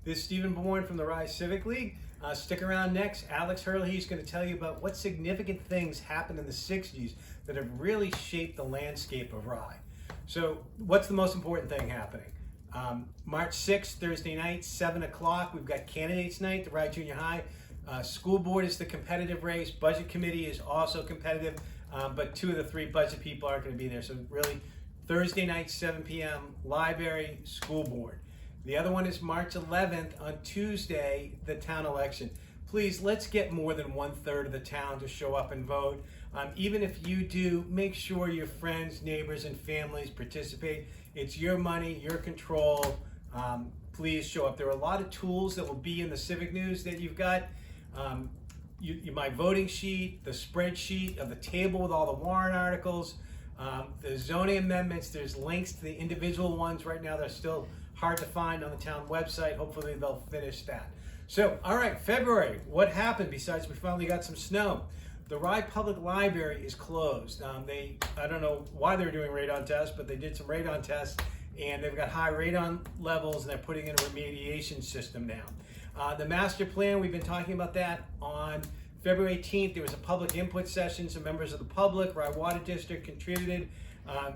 This is Stephen Bourne from the Rye Civic League. Stick around next. Alex Herlihy is going to tell you about what significant things happened in the 60s that have really shaped the landscape of Rye. So what's the most important thing happening? March 6th, Thursday night, 7 o'clock, we've got candidates night, the Rye Junior High. School board is the competitive race. Budget committee is also competitive, but 2 of the 3 budget people aren't going to be there. So really, Thursday night, 7 p.m., library, school board. The other one is March 11th, on Tuesday, the town election. Please, let's get more than 1/3 of the town to show up and vote. Even if you do, make sure your friends, neighbors, and families participate. It's your money, your control. Please show up. There are a lot of tools that will be in the Civic News that you've got. My voting sheet, the spreadsheet of the table with all the warrant articles, the zoning amendments. There's links to the individual ones right now. They're still hard to find on the town website. Hopefully they'll finish that. So, all right, February, what happened besides we finally got some snow? The Rye Public Library is closed. I don't know why they're doing radon tests, but they did some radon tests, and they've got high radon levels, and they're putting in a remediation system now. The master plan, we've been talking about that. On February 18th, there was a public input session. Some members of the public, Rye Water District, contributed.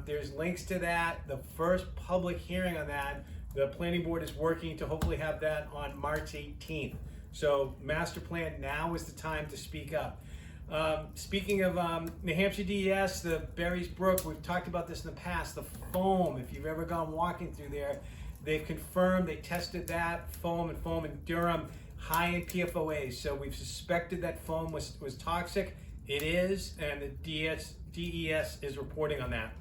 There's links to that. The first public hearing on that, the planning board is working to hopefully have that on March 18th. So master plan, now is the time to speak up. Speaking of New Hampshire DES, the Berries Brook, we've talked about this in the past, the foam, if you've ever gone walking through there, they've confirmed, they tested that foam in Durham, high in PFOAs. So we've suspected that foam was toxic. It is, and the DES is reporting on that.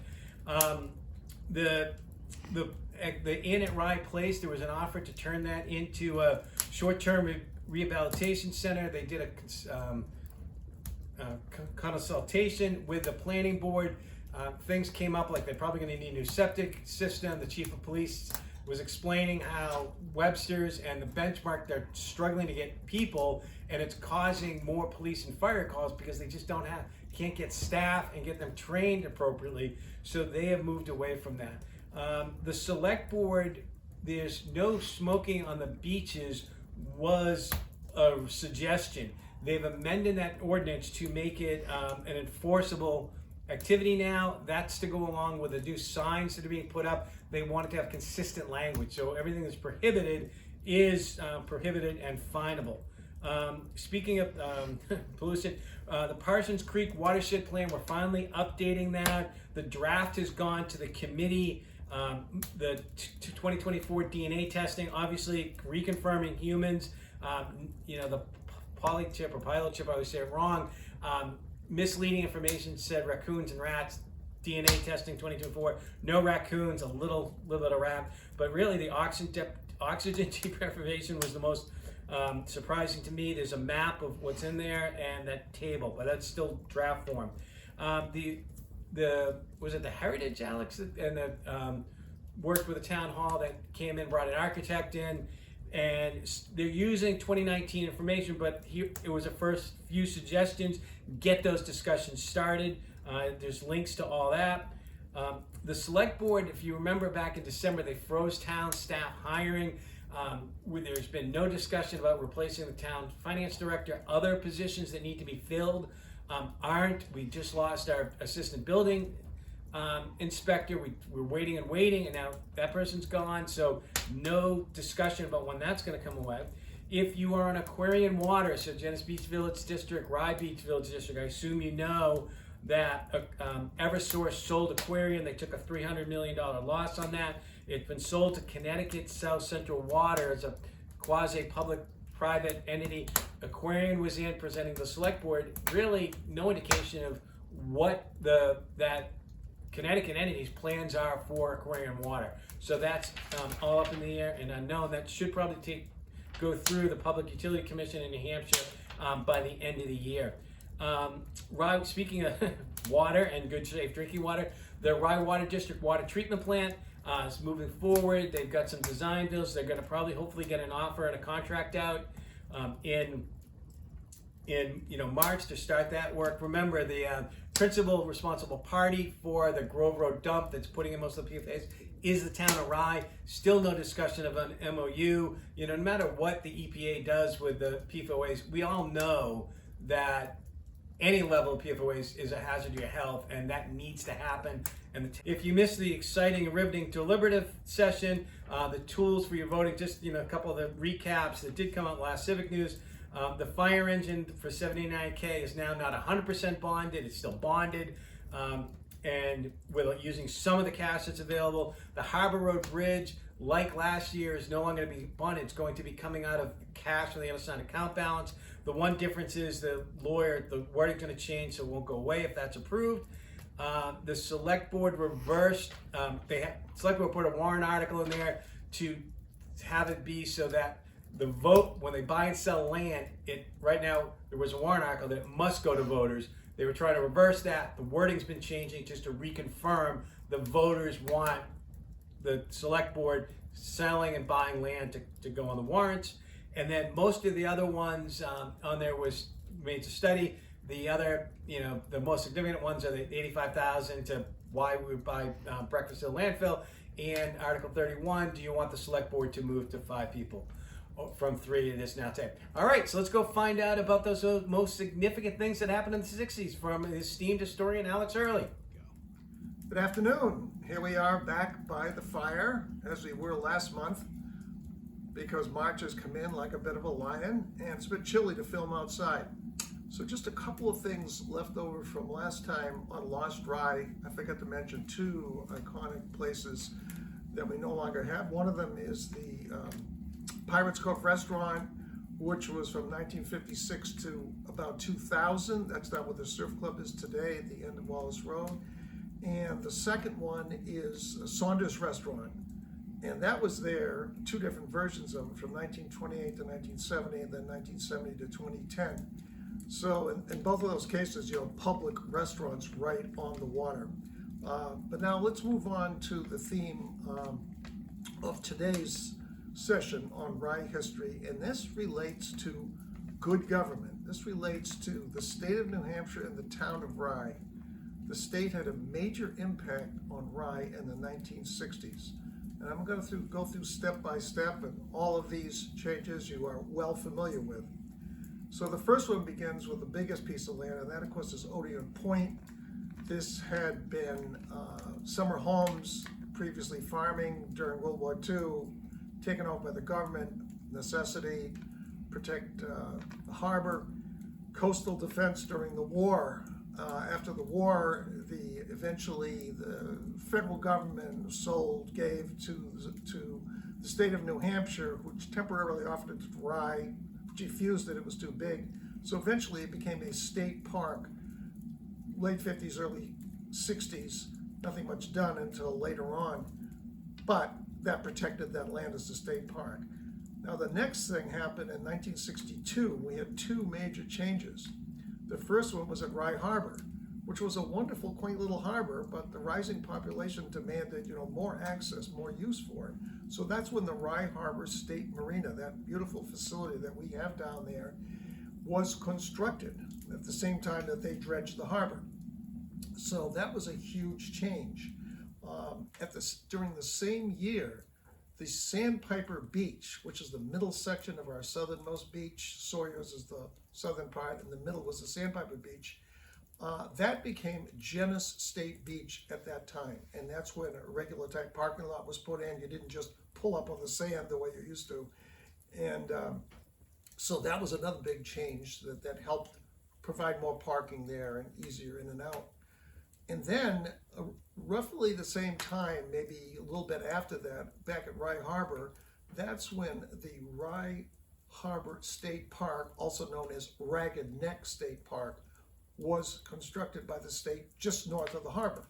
The inn at Rye Place, there was an offer to turn that into a short-term rehabilitation center. They did a consultation with the planning board. Things came up like they're probably going to need a new septic system. The chief of police was explaining how Webster's and the benchmark, they're struggling to get people, and it's causing more police and fire calls because they just can't get staff and get them trained appropriately. So they have moved away from that. The select board, there's no smoking on the beaches was a suggestion. They've amended that ordinance to make it an enforceable activity now. That's to go along with the new signs that are being put up. They wanted to have consistent language. So everything that's prohibited is prohibited and finable. Speaking of pollution, the Parsons Creek Watershed Plan, we're finally updating that. The draft has gone to the committee. The 2024 DNA testing, obviously reconfirming humans. The polychip or pilochip, I always say it wrong. Misleading information said raccoons and rats. DNA testing 2024, no raccoons, a little bit of rat. But really the oxygen deprivation was the most surprising to me. There's a map of what's in there and that table, but that's still draft form. Was it the Heritage, Alex, and the worked with the town hall that came in, brought an architect in, and they're using 2019 information, but here it was the first few suggestions. Get those discussions started. There's links to all that. The select board, if you remember back in December, they froze town staff hiring. There's been no discussion about replacing the town finance director. Other positions that need to be filled aren't. We just lost our assistant building inspector. We're waiting and now that person's gone. So no discussion about when that's going to come away. If you are on Aquarian Water, so Genesee Beach Village District, Rye Beach Village District, I assume you know that Eversource sold Aquarian. They took a $300 million loss on that. It's been sold to Connecticut South Central Water as a quasi-public-private entity. Aquarian was in presenting the select board. Really no indication of what that Connecticut entity's plans are for Aquarian Water. So that's all up in the air and unknown. That should probably go through the Public Utility Commission in New Hampshire by the end of the year. Speaking of water and good safe drinking water, the Rye Water District water treatment plant is moving forward. They've got some design bills. They're going to probably hopefully get an offer and a contract out in March to start that work. Remember, the principal responsible party for the Grove Road dump that's putting in most of the PFAS is the town of Rye. Still no discussion of an MOU. You know, no matter what the EPA does with the PFOAs, we all know that any level of PFOAs is a hazard to your health, and that needs to happen. And if you missed the exciting and riveting deliberative session, the tools for your voting, just a couple of the recaps that did come out last Civic News. The fire engine for 79K is now not 100% bonded; it's still bonded, and with using some of the cash that's available. The Harbor Road Bridge, like last year, is no longer going to be bonded. It's going to be coming out of cash on the unassigned account balance. The one difference is the wording's going to change, so it won't go away if that's approved. The select board reversed. Select board put a warrant article in there to have it be so that the vote, when they buy and sell land, right now there was a warrant article that it must go to voters. They were trying to reverse that. The wording's been changing just to reconfirm the voters want the select board selling and buying land to go on the warrants. And then most of the other ones on there was made to study. The other, the most significant ones are the 85,000 to why we would buy breakfast at a landfill, and Article 31, do you want the select board to move to 5 people from 3 to this now 10? All right, so let's go find out about those most significant things that happened in the 60s from esteemed historian Alex Herlihy. Good afternoon. Here we are back by the fire, as we were last month, because March has come in like a bit of a lion, and it's a bit chilly to film outside. So just a couple of things left over from last time on Lost Rye. I forgot to mention 2 iconic places that we no longer have. One of them is the Pirates Cove Restaurant, which was from 1956 to about 2000. That's not what the Surf Club is today at the end of Wallace Road. And the second one is Saunders Restaurant. And that was there, 2 different versions of it, from 1928 to 1970, and then 1970 to 2010. So in both of those cases, public restaurants right on the water. But now let's move on to the theme of today's session on Rye history. And this relates to good government. This relates to the state of New Hampshire and the town of Rye. The state had a major impact on Rye in the 1960s. And I'm going to go through step by step, and all of these changes you are well familiar with. So the first one begins with the biggest piece of land, and that of course is Odeon Point. This had been summer homes, previously farming during World War II, taken over by the government, necessity, protect the harbor, coastal defense during the war. After the war, eventually the federal government gave to the state of New Hampshire, which temporarily offered it to Rye, which refused it was too big. So eventually it became a state park, late 50s, early 60s, nothing much done until later on, but that protected that land as a state park. Now the next thing happened in 1962. We had 2 major changes. The first one was at Rye Harbor, which was a wonderful, quaint little harbor, but the rising population demanded, more access, more use for it. So that's when the Rye Harbor State Marina, that beautiful facility that we have down there, was constructed at the same time that they dredged the harbor. So that was a huge change. During the same year, the Sandpiper Beach, which is the middle section of our southernmost beach, Sawyer's is the southern part, and the middle was the Sandpiper Beach, that became Genesee State Beach at that time. And that's when a regular type parking lot was put in. You didn't just pull up on the sand the way you used to. And so that was another big change that helped provide more parking there and easier in and out. And then roughly the same time, maybe a little bit after that, back at Rye Harbor, that's when the Rye Harbor State Park, also known as Ragged Neck State Park, was constructed by the state just north of the harbor,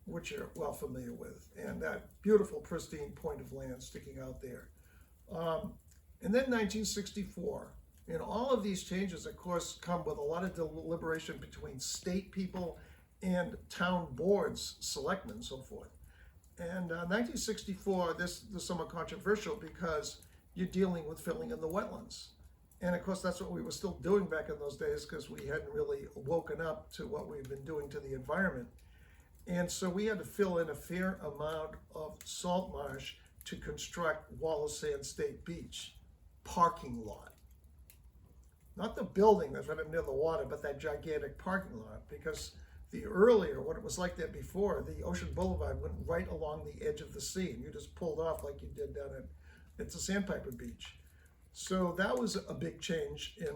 which you're well familiar with, and that beautiful, pristine point of land sticking out there. And then 1964, and all of these changes, of course, come with a lot of deliberation between state people and town boards, selectmen, and so forth. And 1964, this is somewhat controversial because you're dealing with filling in the wetlands. And of course, that's what we were still doing back in those days because we hadn't really woken up to what we've been doing to the environment. And so we had to fill in a fair amount of salt marsh to construct Wallace Sand State Beach parking lot. Not the building that's right up near the water, but that gigantic parking lot, because the earlier, when it was like that before, the Ocean Boulevard went right along the edge of the sea, and you just pulled off like you did down at the Sandpiper Beach. So that was a big change in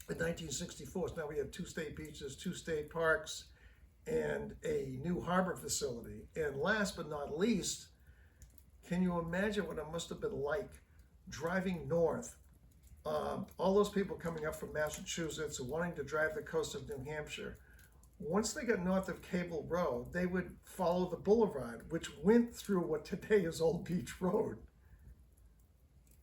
1964. So now we have 2 state beaches, 2 state parks, and a new harbor facility. And last but not least, can you imagine what it must have been like driving north? All those people coming up from Massachusetts wanting to drive the coast of New Hampshire. Once they got north of Cable Road, they would follow the boulevard, which went through what today is Old Beach Road.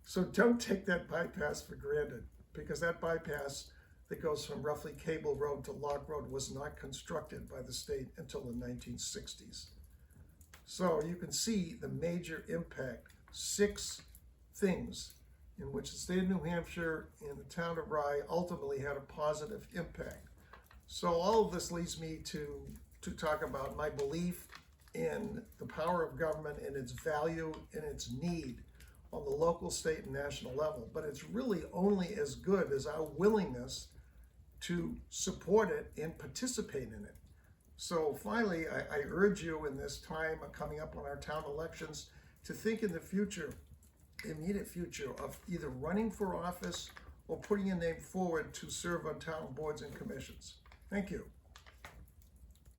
So don't take that bypass for granted, because that bypass that goes from roughly Cable Road to Log Road was not constructed by the state until the 1960s. So you can see the major impact, 6 things in which the state of New Hampshire and the town of Rye ultimately had a positive impact. So all of this leads me to talk about my belief in the power of government and its value and its need on the local, state, and national level. But it's really only as good as our willingness to support it and participate in it. So finally, I urge you in this time coming up on our town elections to think in the future, immediate future, of either running for office or putting your name forward to serve on town boards and commissions. Thank you.